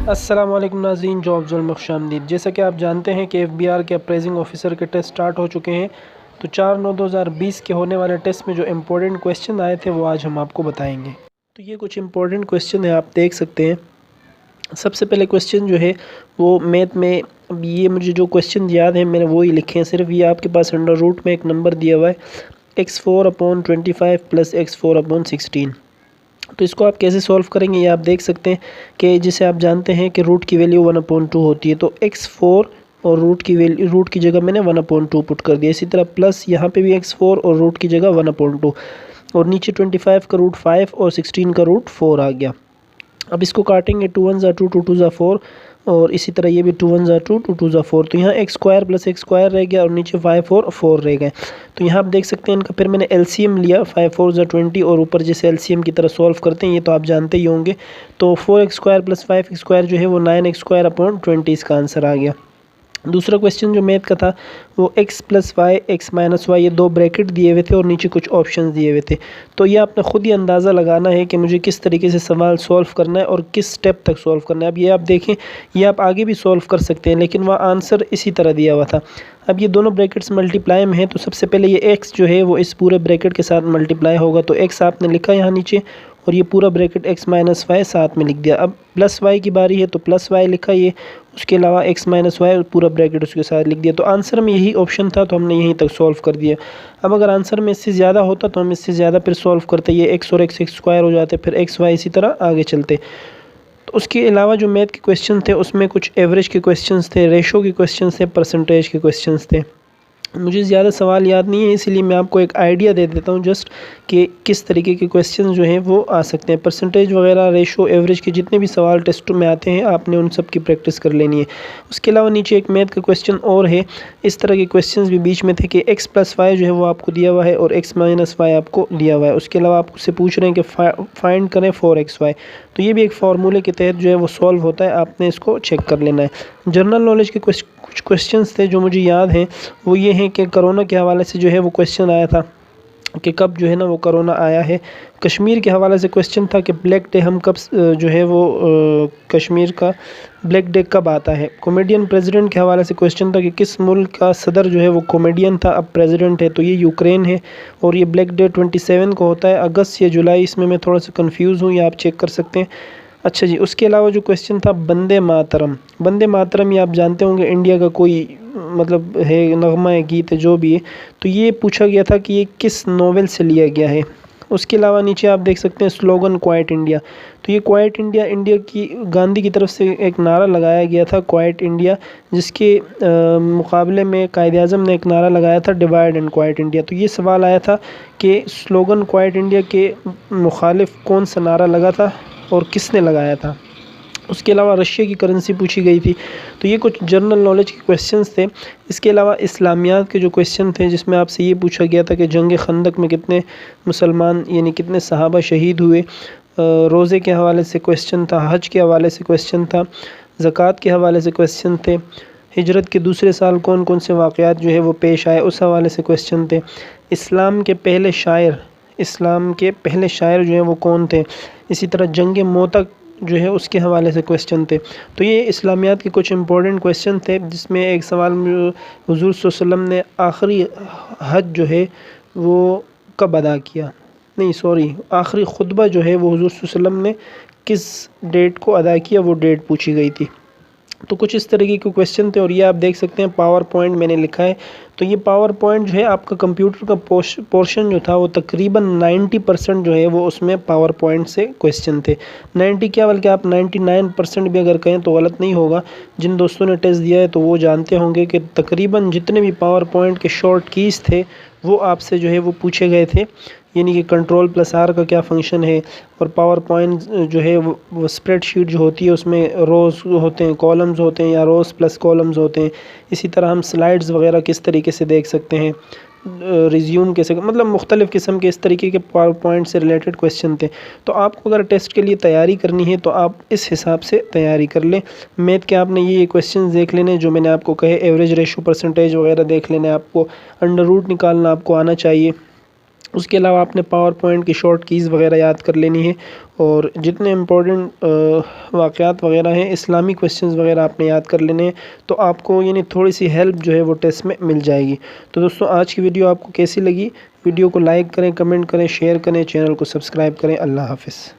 السلام علیکم ناظرین، جاب زون میں خوش آمدید۔ جیسا کہ آپ جانتے ہیں کہ FBR کے اپریزنگ آفیسر کے ٹیسٹ سٹارٹ ہو چکے ہیں، تو 4/9/2020 کے ہونے والے ٹیسٹ میں جو امپورٹنٹ کویسچن آئے تھے وہ آج ہم آپ کو بتائیں گے۔ تو یہ کچھ امپورٹنٹ کویسچن ہیں، آپ دیکھ سکتے ہیں۔ سب سے پہلے کویسچن جو ہے وہ میتھ میں، اب یہ مجھے جو کویسچن یاد ہیں میں نے وہی لکھے ہیں، صرف یہ آپ کے پاس انڈر روٹ میں ایک نمبر دیا ہوا ہے x4/25 + x4/16۔ تو اس کو آپ کیسے سولو کریں گے یہ آپ دیکھ سکتے ہیں کہ جسے آپ جانتے ہیں کہ روٹ کی ویلیو 1/2 ہوتی ہے، تو x4 اور روٹ کی جگہ میں نے 1/2 پٹ کر دیا۔ اسی طرح پلس یہاں پہ بھی x4 اور روٹ کی جگہ 1/2، اور نیچے 25 کا روٹ 5 اور 16 کا روٹ 4 آ گیا۔ اب اس کو کاٹیں گے، 2 1 2 2 2 4، اور اسی طرح یہ بھی 2 1 2 2 2 4، تو یہاں x² + x² رہ گیا، اور نیچے 5 اور 4 رہ گئے۔ تو یہاں آپ دیکھ سکتے ہیں ان کا پھر میں نے LCM لیا، 5 4 20، اور اوپر جیسے LCM کی طرح سولو کرتے ہیں یہ تو آپ جانتے ہی ہوں گے۔ تو 4x² + 5x² جو ہے وہ 9x²/20 اس کا آنسر آ گیا۔ دوسرا کویسچن جو میتھ کا تھا وہ x + y x - y، یہ دو بریکٹ دیے ہوئے تھے اور نیچے کچھ آپشنز دیے ہوئے تھے۔ تو یہ آپ نے خود ہی اندازہ لگانا ہے کہ مجھے کس طریقے سے سوال سولو کرنا ہے اور کس سٹیپ تک سولو کرنا ہے۔ اب یہ آپ دیکھیں، یہ آپ آگے بھی سولو کر سکتے ہیں، لیکن وہاں آنسر اسی طرح دیا ہوا تھا۔ اب یہ دونوں بریکٹس ملٹیپلائی میں ہیں، تو سب سے پہلے یہ x جو ہے وہ اس پورے بریکٹ کے ساتھ ملٹیپلائی ہوگا، تو x آپ نے لکھا یہاں نیچے، اور یہ پورا بریکٹ x - y ساتھ میں لکھ دیا۔ اب پلس y کی باری ہے تو پلس y لکھا، یہ اس کے علاوہ x - y پورا بریکٹ اس کے ساتھ لکھ دیا۔ تو آنسر میں یہی آپشن تھا، تو ہم نے یہیں تک سولو کر دیا۔ اب اگر آنسر میں اس سے زیادہ ہوتا تو ہم اس سے زیادہ پھر سولو کرتے، یہ x اور x² ہو جاتے، پھر x y اسی طرح آگے چلتے۔ تو اس کے علاوہ جو میتھ کے کویسچن تھے اس میں کچھ ایوریج کے کویسچنز تھے، ریشو کے کویسچنز تھے، پرسنٹیج کے کویسچنز تھے۔ مجھے زیادہ سوال یاد نہیں ہے، اس لیے میں آپ کو ایک آئیڈیا دے دیتا ہوں جسٹ کہ کس طریقے کے کویسچنز جو ہیں وہ آ سکتے ہیں۔ پرسنٹیج وغیرہ، ریشو، ایوریج کے جتنے بھی سوال ٹیسٹ میں آتے ہیں آپ نے ان سب کی پریکٹس کر لینی ہے۔ اس کے علاوہ نیچے ایک میتھ کا کویسچن اور ہے، اس طرح کے کویسچنز بھی بیچ میں تھے کہ x + y جو ہے وہ آپ کو دیا ہوا ہے اور x - y آپ کو دیا ہوا ہے۔ اس کے علاوہ آپ سے پوچھ رہے ہیں کہ فائنڈ کریں 4xy، تو یہ بھی ایک فارمولے کے تحت جو ہے وہ سولو ہوتا ہے، آپ نے اس کو چیک کر لینا ہے۔ جنرل نالج کے کچھ کویسچنز تھے جو مجھے یاد ہیں، وہ یہ ہیں کہ کرونا کے حوالے سے جو ہے وہ کویسچن آیا تھا کہ کب جو ہے نا وہ کرونا آیا ہے۔ کشمیر کے حوالے سے کویسچن تھا کہ بلیک ڈے ہم کب جو ہے وہ کشمیر کا بلیک ڈے کب آتا ہے۔ کامیڈین پریزیڈنٹ کے حوالے سے کویسچن تھا کہ کس ملک کا صدر جو ہے وہ کامیڈین تھا، اب پریزیڈنٹ ہے، تو یہ یوکرین ہے، اور یہ بلیک ڈے 27 کو ہوتا ہے، اگست یا جولائی، اس میں تھوڑا سا کنفیوز ہوں، یہ آپ چیک کر سکتے ہیں۔ اچھا جی، اس کے علاوہ جو کویسچن تھا بندے ماترم، بندے ماترم یہ آپ جانتے ہوں گے انڈیا کا کوئی مطلب ہے، نغمہ ہے، گیت ہے، جو بھی ہے، تو یہ پوچھا گیا تھا کہ یہ کس ناول سے لیا گیا ہے۔ اس کے علاوہ نیچے آپ دیکھ سکتے ہیں سلوگن کوائٹ انڈیا، تو یہ کوائٹ انڈیا، انڈیا کی گاندھی کی طرف سے ایک نعرہ لگایا گیا تھا کوائٹ انڈیا، جس کے مقابلے میں قائد اعظم نے ایک نعرہ لگایا تھا ڈیوائڈ اینڈ کوائٹ انڈیا۔ تو یہ سوال آیا تھا کہ سلوگن کوائٹ انڈیا کے مخالف کون سا نعرہ لگا تھا اور کس نے لگایا تھا۔ اس کے علاوہ رشیا کی کرنسی پوچھی گئی تھی۔ تو یہ کچھ جنرل نالج کے کویسچنز تھے۔ اس کے علاوہ اسلامیات کے جو کویسچن تھے، جس میں آپ سے یہ پوچھا گیا تھا کہ جنگ خندق میں کتنے مسلمان یعنی کتنے صحابہ شہید ہوئے۔ روزے کے حوالے سے کویسچن تھا، حج کے حوالے سے کویسچن تھا، زکوٰۃ کے حوالے سے کویسچن تھے، ہجرت کے دوسرے سال کون کون سے واقعات جو ہے وہ پیش آئے اس حوالے سے کویسچن تھے۔ اسلام کے پہلے شاعر جو ہیں وہ کون تھے۔ اسی طرح جنگ موتک جو ہے اس کے حوالے سے کویسچن تھے۔ تو یہ اسلامیات کے کچھ امپورٹنٹ کویسچن تھے، جس میں ایک سوال حضور صلی اللہ علیہ وسلم نے آخری حج جو ہے وہ کب ادا کیا، آخری خطبہ جو ہے وہ حضور صلی اللہ علیہ وسلم نے کس ڈیٹ کو ادا کیا، وہ ڈیٹ پوچھی گئی تھی۔ تو کچھ اس طریقے کے کویسچن تھے، اور یہ آپ دیکھ سکتے ہیں پاور پوائنٹ میں نے لکھا ہے۔ تو یہ پاور پوائنٹ جو ہے آپ کا کمپیوٹر کا پورشن جو تھا وہ تقریباً 90% جو ہے وہ اس میں پاور پوائنٹ سے کویسچن تھے۔ 90 کیا، بلکہ آپ 99% بھی اگر کہیں تو غلط نہیں ہوگا۔ جن دوستوں نے ٹیسٹ دیا ہے تو وہ جانتے ہوں گے کہ تقریباً جتنے بھی پاور پوائنٹ کے شارٹ کیز تھے وہ آپ سے جو ہے وہ پوچھے گئے تھے، یعنی کہ Ctrl+R کا کیا فنکشن ہے، اور پاور پوائنٹ جو ہے وہ اسپریڈ شیٹ جو ہوتی ہے اس میں روز ہوتے ہیں، کالمز ہوتے ہیں، یا روز پلس کالمز ہوتے ہیں۔ اسی طرح ہم سلائڈز وغیرہ کس طریقے سے دیکھ سکتے ہیں، ریزیوم کیسے، مطلب مختلف قسم کے اس طریقے کے پاور پوائنٹ سے ریلیٹڈ کویسچن تھے۔ تو آپ کو اگر ٹیسٹ کے لیے تیاری کرنی ہے تو آپ اس حساب سے تیاری کر لیں۔ میتھ کے آپ نے یہ کویسچنز دیکھ لینے جو میں نے آپ کو کہے، ایوریج، ریشو، پرسنٹیج وغیرہ دیکھ لینے، آپ کو انڈر روٹ نکالنا آپ کو آنا چاہیے۔ اس کے علاوہ آپ نے پاور پوائنٹ کی شارٹ کیز وغیرہ یاد کر لینی ہے، اور جتنے امپورٹنٹ واقعات وغیرہ ہیں، اسلامی کویسچنز وغیرہ آپ نے یاد کر لینے ہیں، تو آپ کو یعنی تھوڑی سی ہیلپ جو ہے وہ ٹیسٹ میں مل جائے گی۔ تو دوستوں آج کی ویڈیو آپ کو کیسی لگی؟ ویڈیو کو لائک کریں، کمنٹ کریں، شیئر کریں، چینل کو سبسکرائب کریں۔ اللہ حافظ۔